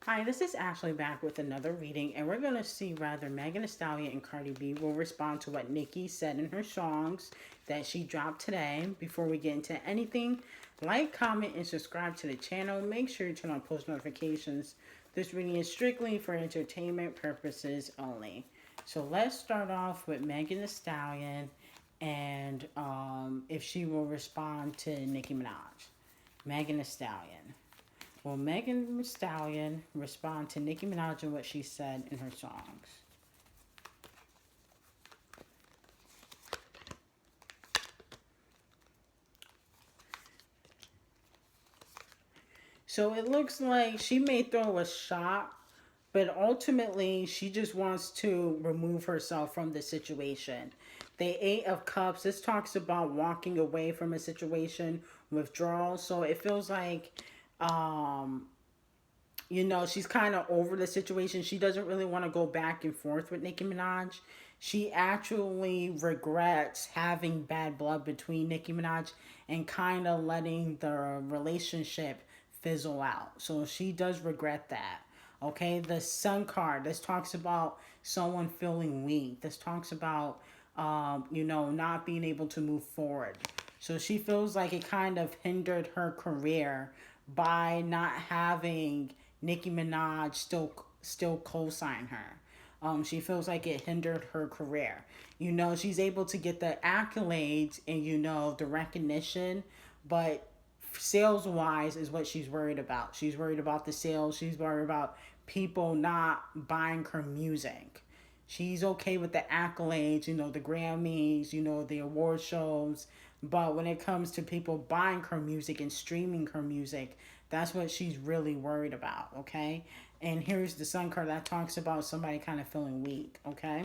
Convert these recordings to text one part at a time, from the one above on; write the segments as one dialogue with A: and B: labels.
A: Hi, this is Ashley back with another reading, and we're going to see whether Megan Thee Stallion and Cardi B will respond to what Nicki said in her songs that she dropped today. Before we get into anything, like, comment, and subscribe to the channel. Make sure you turn on post notifications. This reading is strictly for entertainment purposes only. So let's start off with Megan Thee Stallion and if she will respond to Nicki Minaj. Megan Thee Stallion. Will Megan Thee Stallion respond to Nicki Minaj and what she said in her songs? So it looks like she may throw a shot, but ultimately she just wants to remove herself from the situation. The Eight of Cups, this talks about walking away from a situation, withdrawal. So it feels like um, she's kind of over the situation. She doesn't really want to go back and forth with Nicki Minaj. She actually regrets having bad blood between Nicki Minaj and kind of letting the relationship fizzle out. So she does regret that. Okay, the Sun card. This talks about someone feeling weak. This talks about, not being able to move forward. So she feels like it kind of hindered her career by not having Nicki Minaj still co-sign her. She feels like it hindered her career. She's able to get the accolades and the recognition, but sales wise is what she's worried about. She's worried about the sales. She's worried about people not buying her music. She's okay with the accolades, the Grammys, the award shows. But when it comes to people buying her music and streaming her music, that's what she's really worried about, okay? And here's the Sun card that talks about somebody kind of feeling weak, okay?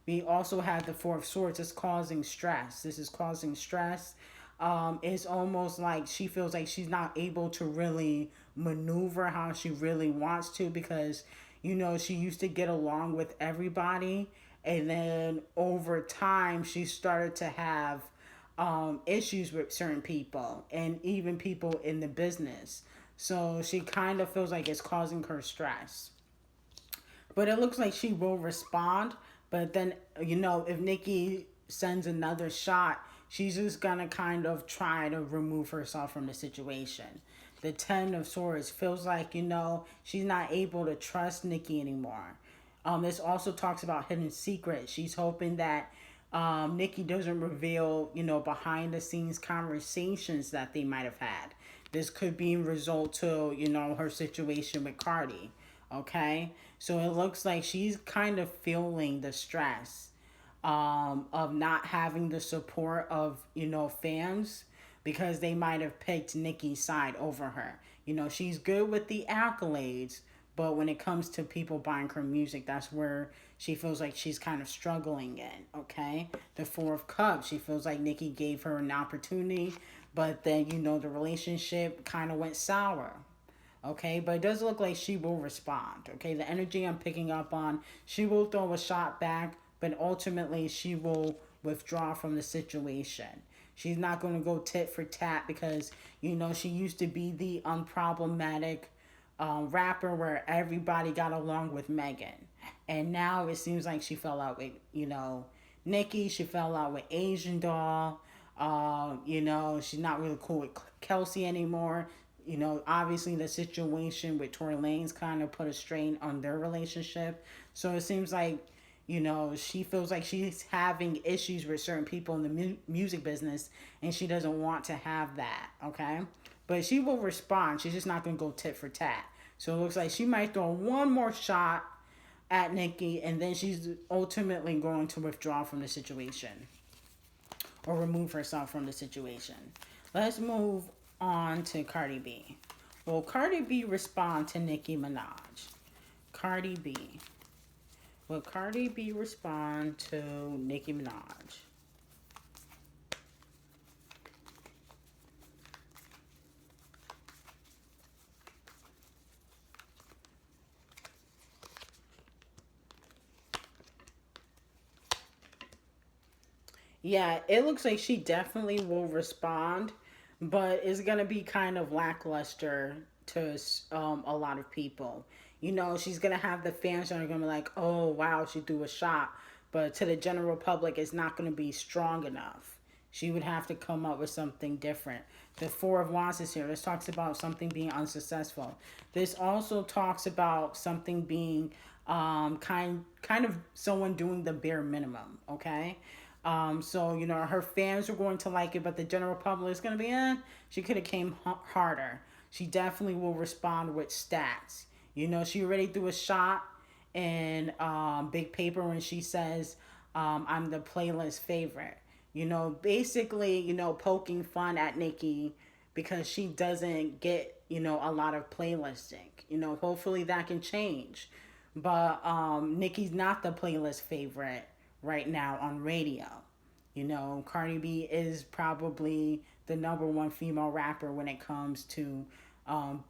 A: We also have the Four of Swords. It's causing stress. This is causing stress. It's almost like she feels like she's not able to really maneuver how she really wants to because, she used to get along with everybody. And then over time, she started to have issues with certain people and even people in the business. So she kind of feels like it's causing her stress. But it looks like she will respond. But then, if Nicki sends another shot, she's just gonna kind of try to remove herself from the situation. The Ten of Swords feels like, she's not able to trust Nicki anymore. This also talks about hidden secrets. She's hoping that Nicki doesn't reveal, behind the scenes conversations that they might have had. This could be in result to, her situation with Cardi. Okay? So it looks like she's kind of feeling the stress of not having the support of, fans because they might have picked Nicki's side over her. She's good with the accolades, but when it comes to people buying her music, that's where she feels like she's kind of struggling in, okay? The Four of Cups, she feels like Nicki gave her an opportunity, but then, the relationship kind of went sour, okay? But it does look like she will respond, okay? The energy I'm picking up on, she will throw a shot back, but ultimately she will withdraw from the situation. She's not going to go tit for tat because, she used to be the unproblematic rapper where everybody got along with Megan. And now it seems like she fell out with, Nicki. She fell out with Asian Doll. She's not really cool with Kelsey anymore. Obviously the situation with Tory Lanez kind of put a strain on their relationship. So it seems like, she feels like she's having issues with certain people in the music business and she doesn't want to have that, okay? But she will respond. She's just not going to go tit for tat. So it looks like she might throw one more shot at Nicki and then she's ultimately going to withdraw from the situation or remove herself from the situation. Let's move on to Cardi B. Will Cardi B respond to Nicki Minaj? Cardi B. Will Cardi B respond to Nicki Minaj? Yeah, it looks like she definitely will respond, but it's gonna be kind of lackluster to a lot of people. You know, she's gonna have the fans that are gonna be like, "Oh wow, she threw a shot," but to the general public, it's not gonna be strong enough. She would have to come up with something different. The Four of Wands is here. This talks about something being unsuccessful. This also talks about something being kind of someone doing the bare minimum. Okay. So you know her fans are going to like it, but the general public is going to be, she could have came harder. She definitely will respond with stats. You know, she already threw a shot in Big Paper when she says, "I'm the playlist favorite." You know, basically, you know, poking fun at Nicki because she doesn't get, you know, a lot of playlisting. You know, hopefully that can change. But Nicki's not the playlist favorite right now on radio. You know, Cardi B is probably the number one female rapper when it comes to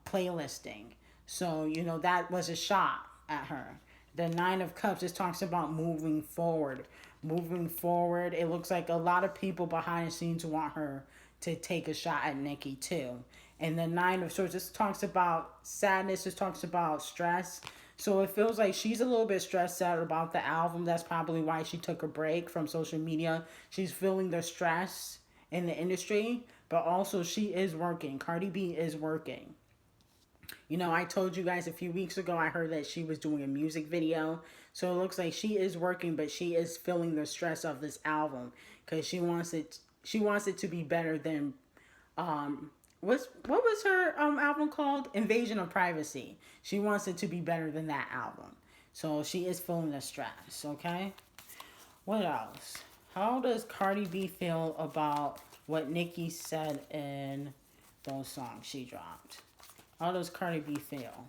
A: playlisting. So, you know, that was a shot at her. The Nine of Cups just talks about moving forward. Moving forward, it looks like a lot of people behind the scenes want her to take a shot at Nicki too. And the Nine of Swords just talks about sadness, just talks about stress. So it feels like she's a little bit stressed out about the album. That's probably why she took a break from social media. She's feeling the stress in the industry, but also she is working. Cardi B is working. You know, I told you guys a few weeks ago, I heard that she was doing a music video. So it looks like she is working, but she is feeling the stress of this album because she wants it to be better than what was her album called? Invasion of Privacy. She wants it to be better than that album. So she is feeling the stress, okay? What else? How does Cardi B feel about what Nicki said in those songs she dropped? How does Cardi B feel?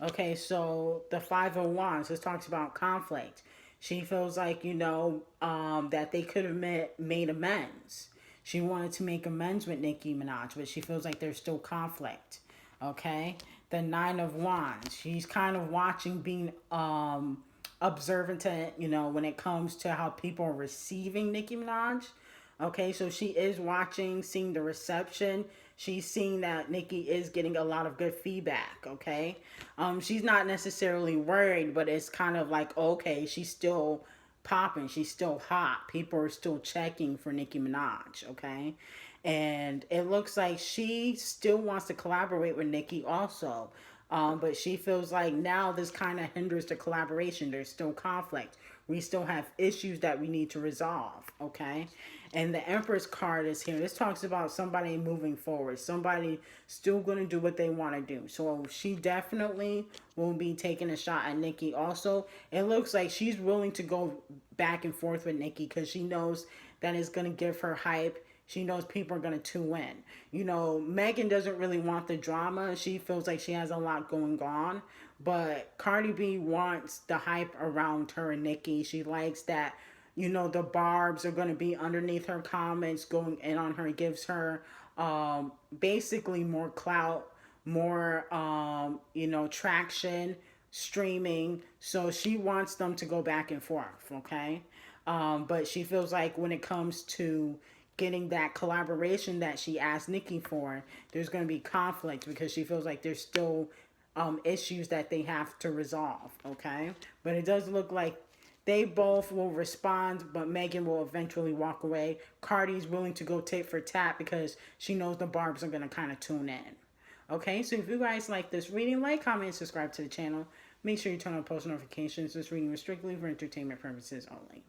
A: Okay, so the Five of Wands, this talks about conflict. She feels like, you know, that they could have made amends. She wanted to make amends with Nicki Minaj, but she feels like there's still conflict. Okay? The Nine of Wands, she's kind of watching, being observant to, you know, when it comes to how people are receiving Nicki Minaj. Okay, so she is watching, seeing the reception. She's seeing that Nicki is getting a lot of good feedback. Okay, she's not necessarily worried, but it's kind of like, okay, she's still popping, she's still hot. People are still checking for Nicki Minaj. Okay, and it looks like she still wants to collaborate with Nicki also. But she feels like now this kind of hinders the collaboration. There's still conflict. We still have issues that we need to resolve. Okay. And the Empress card is here. This talks about somebody moving forward. Somebody still going to do what they want to do. So she definitely will be taking a shot at Nicki. Also, it looks like she's willing to go back and forth with Nicki because she knows that it's going to give her hype. She knows people are going to tune in. You know, Megan doesn't really want the drama. She feels like she has a lot going on. But Cardi B wants the hype around her and Nicki. She likes that, you know, the barbs are going to be underneath her comments, going in on her. It gives her basically more clout, more, you know, traction, streaming. So she wants them to go back and forth, okay? But she feels like when it comes to getting that collaboration that she asked Nicki for, there's going to be conflict because she feels like there's still issues that they have to resolve, okay? But it does look like they both will respond, but Megan will eventually walk away. Cardi's willing to go tit for tat because she knows the barbs are going to kind of tune in. Okay, so if you guys like this reading, like, comment, and subscribe to the channel. Make sure you turn on post notifications. This reading was strictly for entertainment purposes only.